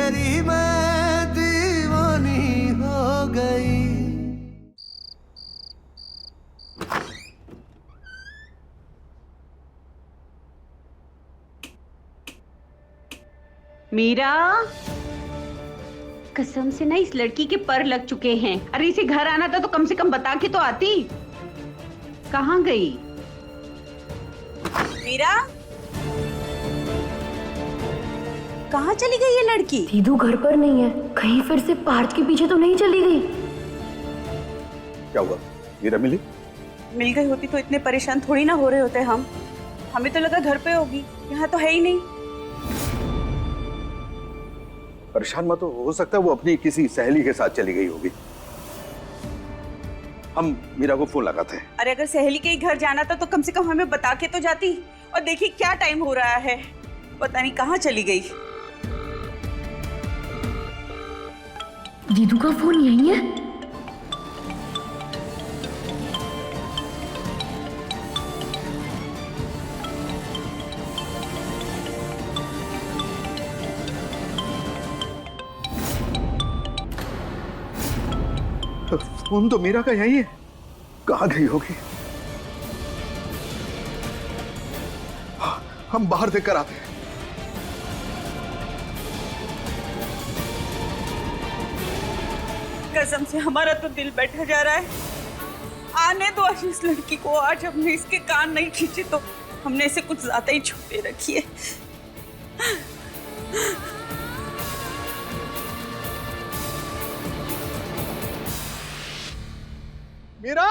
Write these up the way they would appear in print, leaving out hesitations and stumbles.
तेरी मैं दीवानी हो गई। मीरा, कसम से ना इस लड़की के पर लग चुके हैं। अरे इसे घर आना था तो कम से कम बता के तो आती। कहाँ गई? मीरा, कहाँ चली गई ये लड़की? दीदू घर पर नहीं है, कहीं फिर से पार्थ के पीछे तो नहीं चली गई? क्या हुआ? मीरा मिली? मिल गई होती तो इतने परेशान थोड़ी ना हो रहे होते हम। हमें तो लगा घर पे होगी, यहाँ तो है ही नहीं। परेशान मत हो सकता है वो अपनी किसी सहेली के साथ चली गई होगी। हम मीरा को फोन लगाते हैं। अरे अगर सहेली के ही घर जाना था तो कम से कम हमें बता के तो जाती। और देखिए क्या टाइम हो रहा है, पता नहीं कहाँ चली गई। दीदू का फोन यही है? फोन तो मीरा का यही है, कहाँ गई होगी? हम बाहर देख कर आते हैं। कसम से हमारा तो दिल बैठा जा रहा है। आने दो आज इस लड़की को। आज हमने इसके कान नहीं खींचे तो हमने इसे कुछ ज्यादा ही छुपे रखी है। मीरा,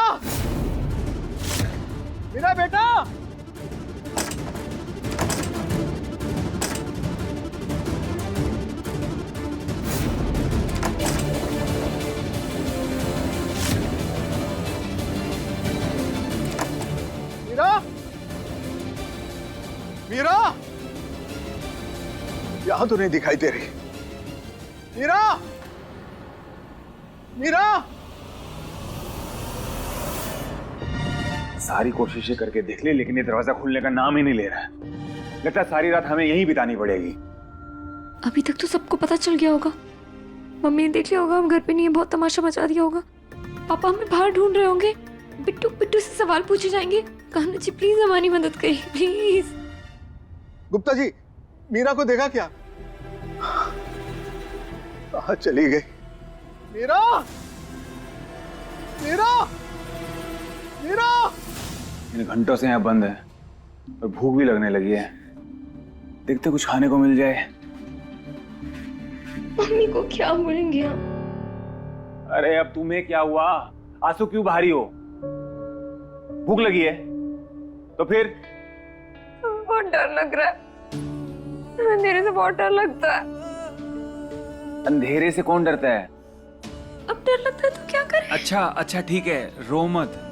मीरा बेटा, मीरा, मीरा, यहां तो नहीं दिखाई दे रही। मीरा, मीरा, सारी कोशिशें करके देख ली लेकिन ये दरवाजा खुलने का नाम ही नहीं ले रहा है। लगता है सारी रात हमें यहीं बितानी पड़ेगी। अभी तक तो सबको पता चल गया होगा। मम्मी ने देख लिया होगा हम घर पे नहीं है, बहुत तमाशा मचा दिया होगा। पापा हमें बाहर ढूंढ रहे होंगे, बिट्टू बिट्टू से सवाल पूछे जाएंगे। कान्हा जी प्लीज हमारी मदद करिए प्लीज। गुप्ता जी, मीरा को देखा क्या? कहाँ चली गई? मीरा, मीरा, मीरा! इन घंटों से यहाँ बंद है और भूख भी लगने लगी है। देखते कुछ खाने को मिल जाए। मम्मी को क्या बोलेंगे हम? अरे अब तुम्हें क्या हुआ? आंसू क्यों भारी हो? भूख लगी है तो फिर? बहुत डर लग रहा है, अंधेरे से बहुत डर लगता है। अंधेरे से कौन डरता है? अब डर लगता है तो क्या करें? अच्छा अच्छा ठीक है, रो मत।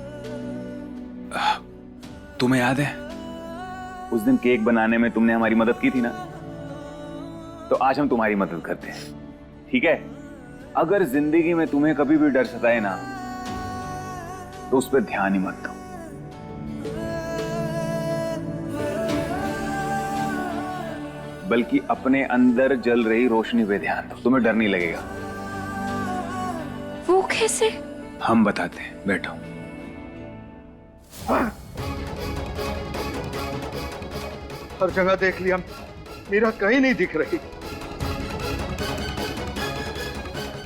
तुम्हें याद है उस दिन केक बनाने में तुमने हमारी मदद की थी ना, तो आज हम तुम्हारी मदद करते हैं, ठीक है? अगर जिंदगी में तुम्हें कभी भी डर सताए ना तो उस पर ध्यान ही मत दो। बल्कि अपने अंदर जल रही रोशनी पे ध्यान दो, तुम्हें डर नहीं लगेगा। वो कैसे? हम बताते हैं, बैठो। हर जगह देख लिया, मीरा कहीं नहीं दिख रही।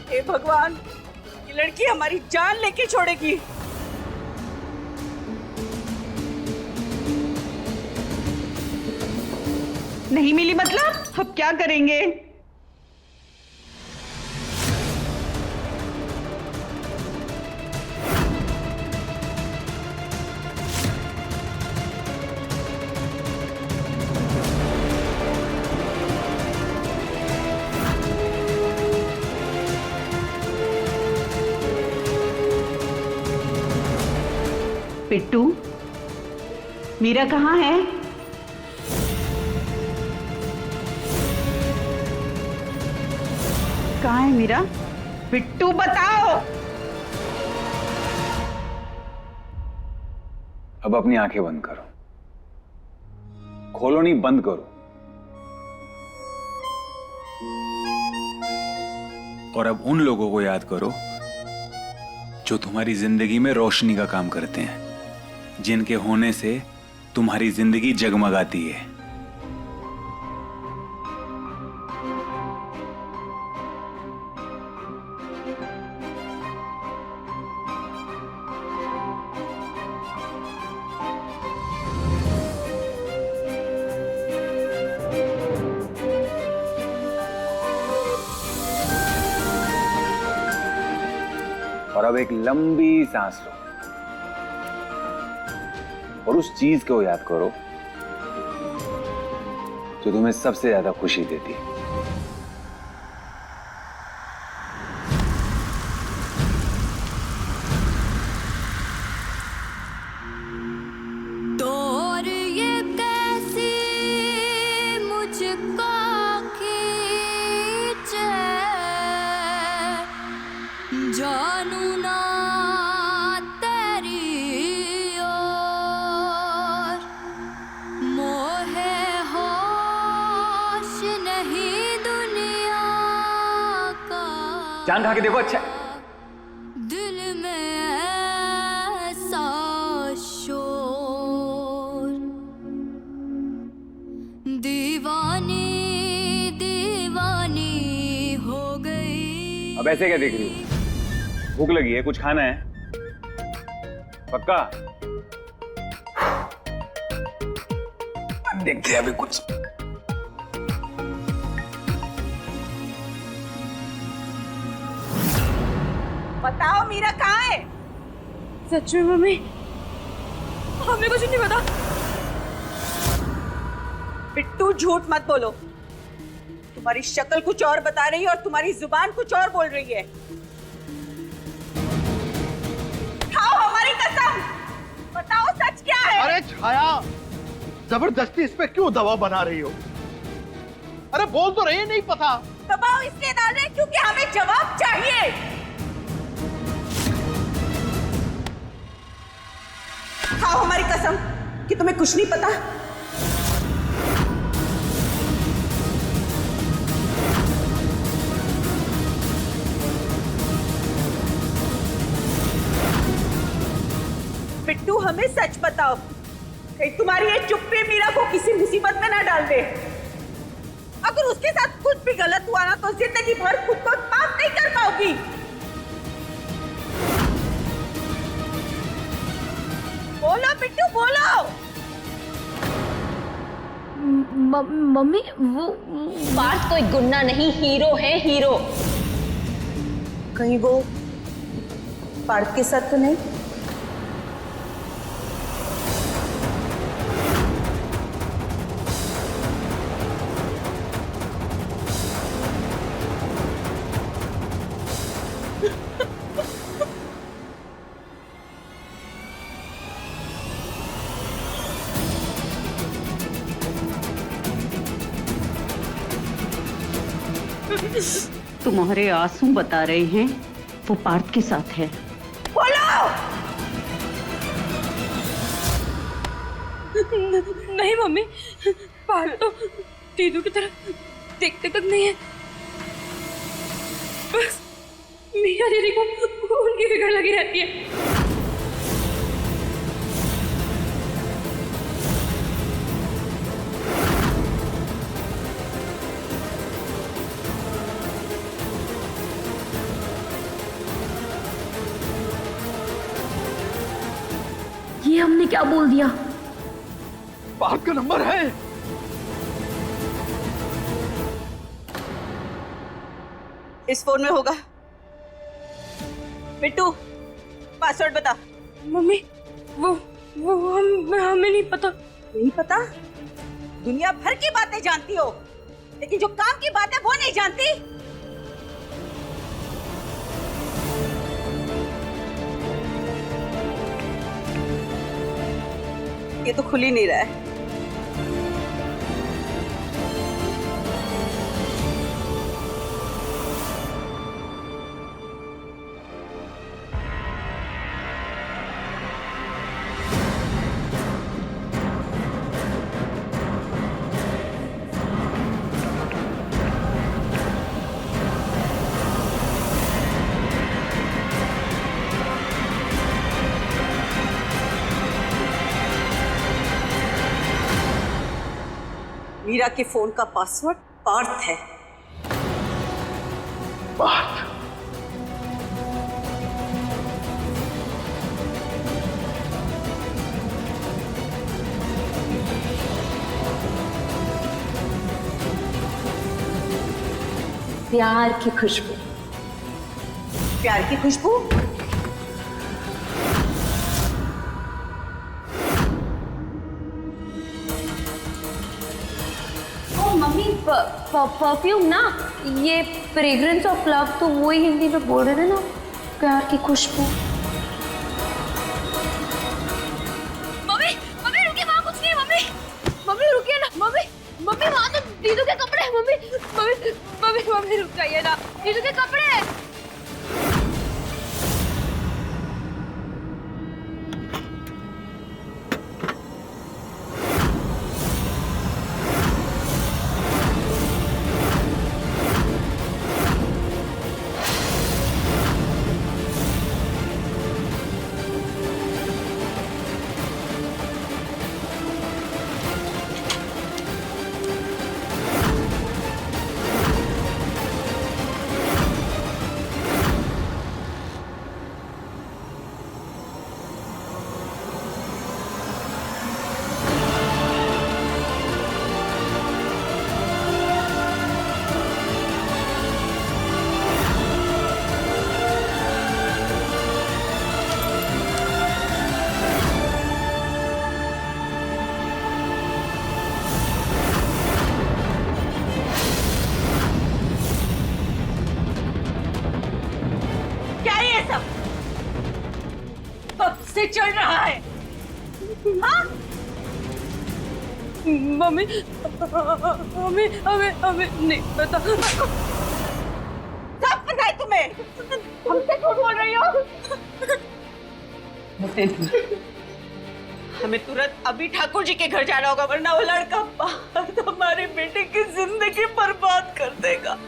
हे भगवान, ये लड़की हमारी जान लेके छोड़ेगी। नहीं मिली मतलब? अब क्या करेंगे? पिट्टू, मीरा कहाँ है? कहाँ है मीरा? पिट्टू बताओ। अब अपनी आंखें बंद करो, खोलो नहीं, बंद करो। और अब उन लोगों को याद करो जो तुम्हारी जिंदगी में रोशनी का काम करते हैं, जिनके होने से तुम्हारी जिंदगी जगमगाती है। और अब एक लंबी सांस लो और उस चीज को याद करो जो तुम्हें सबसे ज्यादा खुशी देती है। और ये कैसी मुझको खींचे, जानू ना तेरी ओर, मोहे होश नहीं दुनिया का। चांद खा के देखो। अच्छा दिल में ऐसा शोर, दीवानी दीवानी हो गई। अब ऐसे क्या देख रही हो? भूख लगी है, कुछ खाना है? पक्का? देखते हैं अभी कुछ। बताओ मीरा कहाँ है? सच में मम्मी, हमें कुछ नहीं पता। बिट्टू झूठ मत बोलो। तुम्हारी शक्ल कुछ और बता रही है और तुम्हारी जुबान कुछ और बोल रही है। खाओ हमारी कसम, बताओ सच क्या है? अरे छाया, जबरदस्ती इस पे क्यों दबाव बना रही हो? अरे बोल तो रही, नहीं पता। दबाव इसलिए डाल रहे हैं क्योंकि हमें जवाब चाहिए। खाओ हमारी कसम कि तुम्हें कुछ नहीं पता। बिट्टू हमें सच बताओ, कहीं तुम्हारी ये चुप्पी मीरा को किसी मुसीबत में ना डाल दे। अगर उसके साथ कुछ भी गलत हुआ ना तो जिंदगी भर खुद को माफ नहीं कर पाओगी। बोलो बिट्टू बोलो। मम्मी वो पार्थ कोई गुंडा नहीं, हीरो है हीरो। कहीं वो पार्थ के साथ तो नहीं? तुम्हारे आंसू बता रहे हैं वो पार्थ के साथ है। बोलो। नहीं मम्मी, पार्थ तो दीदू की तरफ देखते तक नहीं है, बस मीरा दीदी को उनकी फिक्र लगी रहती है। ये हमने क्या बोल दिया? पार्थ का नंबर है। इस फोन में होगा। बिट्टू पासवर्ड बता। मम्मी वो हमें नहीं पता। नहीं पता? दुनिया भर की बातें जानती हो, लेकिन जो काम की बात है वो नहीं जानती। ये तो खुल ही नहीं रहा है। मीरा के फोन का पासवर्ड पार्थ है। पार्थ? प्यार की खुशबू। प्यार की खुशबू? ओ मम्मी, परफ्यूम ना, ये फ्रेग्रेंस ऑफ लव, तो वही हिंदी में बोल रहे थे ना, प्यार की खुशबू। मम्मी मम्मी रुकिए, वहाँ कुछ नहीं है। मम्मी मम्मी रुकिए ना। मम्मी मम्मी वहाँ तो दीदू के कपड़े हैं। मम्मी मम्मी मम्मी मम्मी रुक जाइए ना, दीदू के कपड़े हैं। से चल रहा है? हाँ? मम्मी हमें हमें हमें नहीं पता। सब पता है तुम्हें? हमसे झूठ बोल रही हो? हमें तुरंत अभी ठाकुर जी के घर जाना होगा, वरना वो लड़का पार्थ हमारे बेटे की जिंदगी बर्बाद कर देगा।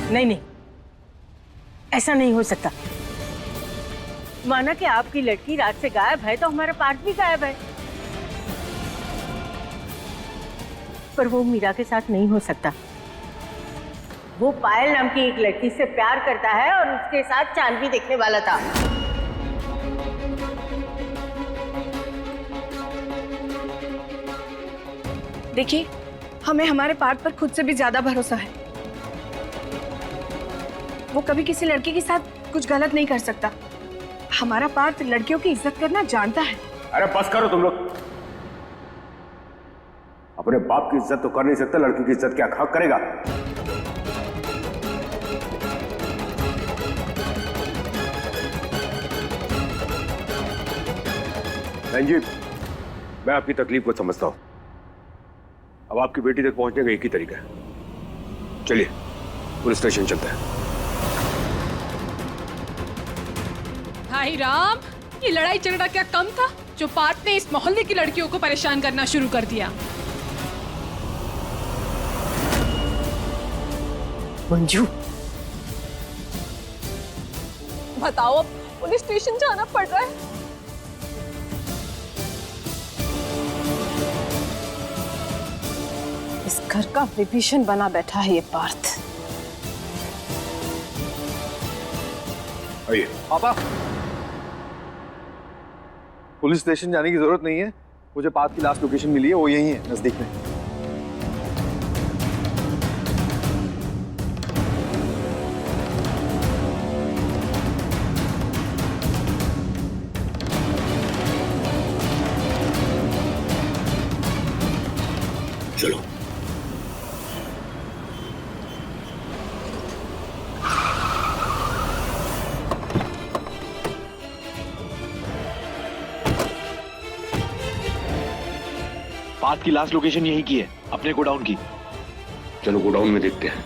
नहीं नहीं, ऐसा नहीं हो सकता। माना कि आपकी लड़की रात से गायब है तो हमारा पार्थ भी गायब है, पर वो मीरा के साथ नहीं हो सकता। वो पायल नाम की एक लड़की से प्यार करता है और उसके साथ चांद भी देखने वाला था। देखिए, हमें हमारे पार्थ पर खुद से भी ज्यादा भरोसा है। वो कभी किसी लड़की के साथ कुछ गलत नहीं कर सकता। हमारा पार्थ लड़कियों की इज्जत करना जानता है। अरे बस करो तुम लोग। अपने बाप की इज्जत तो कर नहीं सकते, लड़की की इज्जत क्या हक करेगा? रंजीत, मैं आपकी तकलीफ को समझता हूं। अब आपकी बेटी तक पहुंचने का एक ही तरीका है। चलिए पुलिस स्टेशन चलते हैं। भाई राम, ये लड़ाई झगड़ा क्या कम था जो पार्थ ने इस मोहल्ले की लड़कियों को परेशान करना शुरू कर दिया। मंजू, बताओ, अब पुलिस स्टेशन जाना पड़ रहा है। इस घर का विभीषण बना बैठा है ये पार्थ। आइए। पापा, पुलिस स्टेशन जाने की जरूरत नहीं है, मुझे पार्थ की लास्ट लोकेशन मिली है, वो यहीं है नजदीक में। चलो। पार्थ की लास्ट लोकेशन यहीं की है, अपने गोडाउन की। चलो गोडाउन में देखते हैं।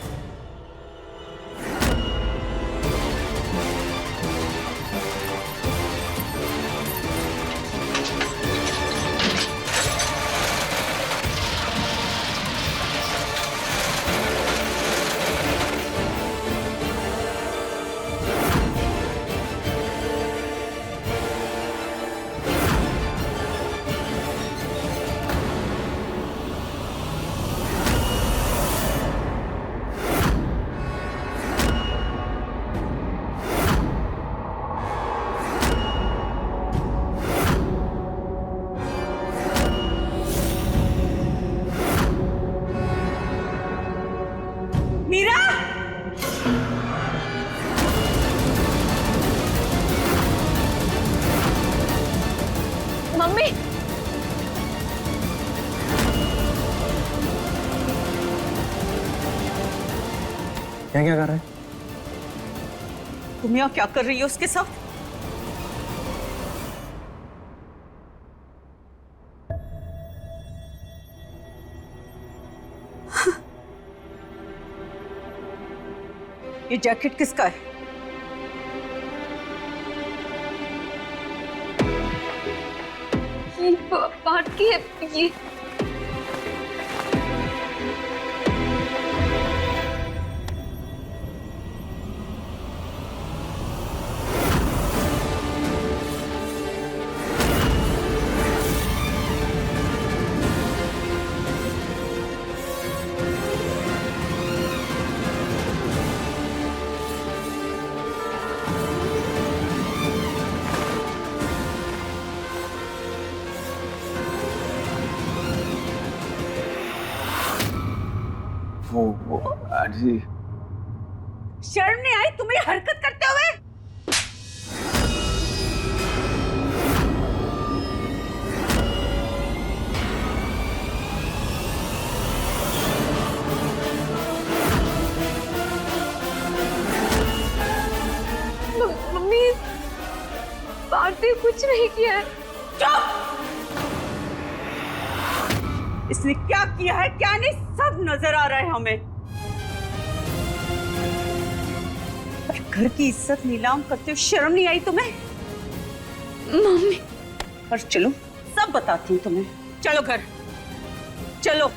मीरा, मम्मी क्या क्या कर रहे हैं? तुम यहाँ क्या कर रही हो उसके साथ? ये जैकेट किसका है? ये पार्ट की है ये। वो जी, शर्म नहीं आई तुम्हें हरकत करते हुए? मम्मी पार्ट ने कुछ नहीं किया है। चुप! इसने क्या किया है क्या नहीं सब नजर आ रहा है हमें। घर की इज्जत नीलाम करते हो, शर्म नहीं आई तुम्हें? मम्मी पर चलो सब बताती हूँ तुम्हें। चलो घर चलो।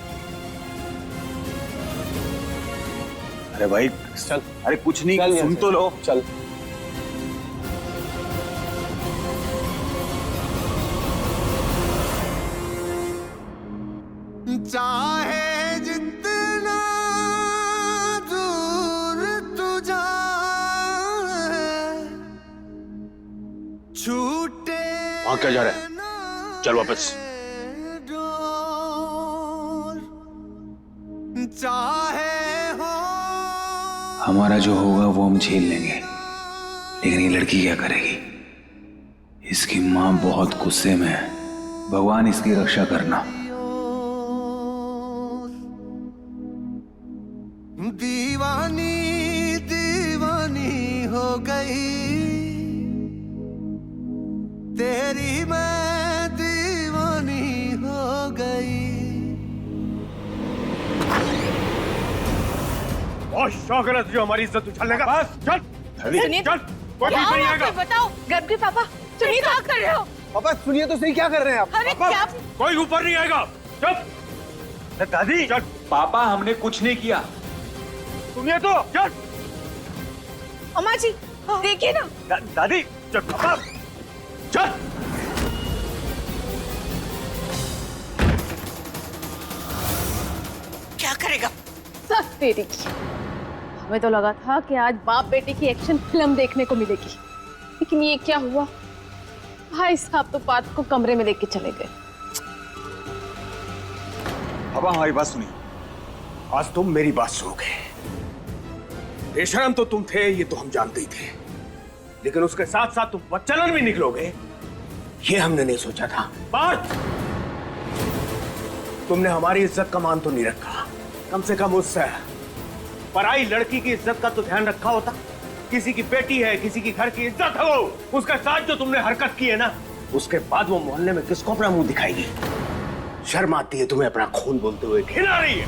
अरे भाई चल। अरे कुछ नहीं, सुन तो लो। चल। चाहे जितना दूर तू जाए, छूटे वहां क्या जा रहा है? चल वापस। चाहे हो हमारा जो होगा वो हम झेल लेंगे, लेकिन ये लड़की क्या करेगी? इसकी माँ बहुत गुस्से में है, भगवान इसकी रक्षा करना। दीवानी दीवानी हो गई, तेरी मैं दीवानी हो गई। बहुत शौक है तुझे हमारी इज्जत उछालने का। बस चल। चल। क्या हुआ आपको बताओ? गर्भ पापा तुम क्या कर रहे हो? पापा सुनिए तो सही, क्या कर रहे हैं आप? अरे क्या? कोई ऊपर नहीं आएगा। चुप। दादी चल। पापा हमने कुछ नहीं किया। सुनिए तो। चल। अम्मा जी देखिए ना। दादी चल। पापा चल। क्या करेगा? सच तेरी की। हमें तो लगा था कि आज बाप बेटे की एक्शन फिल्म देखने को मिलेगी। लेकिन ये क्या हुआ, भाई साहब तो पार्थ को कमरे में लेके चले गए। अब हमारी बात सुनिए, आज तुम मेरी बात सुनोगे। बेशरम तो तुम थे, ये तो हम जानते ही थे, लेकिन उसके साथ साथ तुम बच्चलन भी निकलोगे, ये हमने नहीं सोचा था। पार्थ, तुमने हमारी इज्जत का मान तो नहीं रखा, कम से कम उससे पराई लड़की की इज्जत का तो ध्यान रखा होता। किसी की बेटी है, किसी की घर की इज्जत है, वो उसके साथ जो तुमने हरकत की है ना, उसके बाद वो मोहल्ले में किसको अपना मुंह दिखाएगी? शर्म आती है तुम्हें अपना खून बोलते हुए? घिन आ रही है,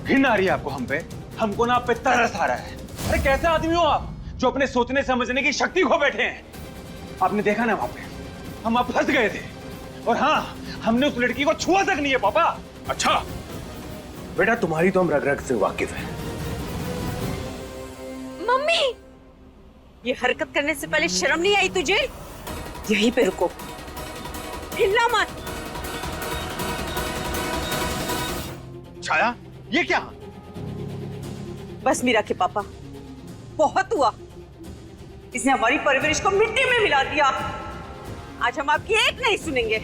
घिन आ रही है आपको हम पे? हमको ना आप पे तरस आ रहा है। अरे कैसे आदमी हो आप जो अपने सोचने समझने की शक्ति खो बैठे हैं? आपने देखा ना वहां पे हम आप फंस गए थे, और हाँ, हमने उस लड़की को छुआ तक नहीं है पापा। अच्छा बेटा, तुम्हारी तो हम रग रग से वाकिफ हैं। मम्मी, ये हरकत करने से पहले शर्म नहीं आई तुझे? यहीं पे रुको, हिलना मत। छाया, ये क्या? बस मीरा के पापा, बहुत हुआ। इसने हमारी परवरिश को मिट्टी में मिला दिया। आज हम आपकी एक नहीं सुनेंगे।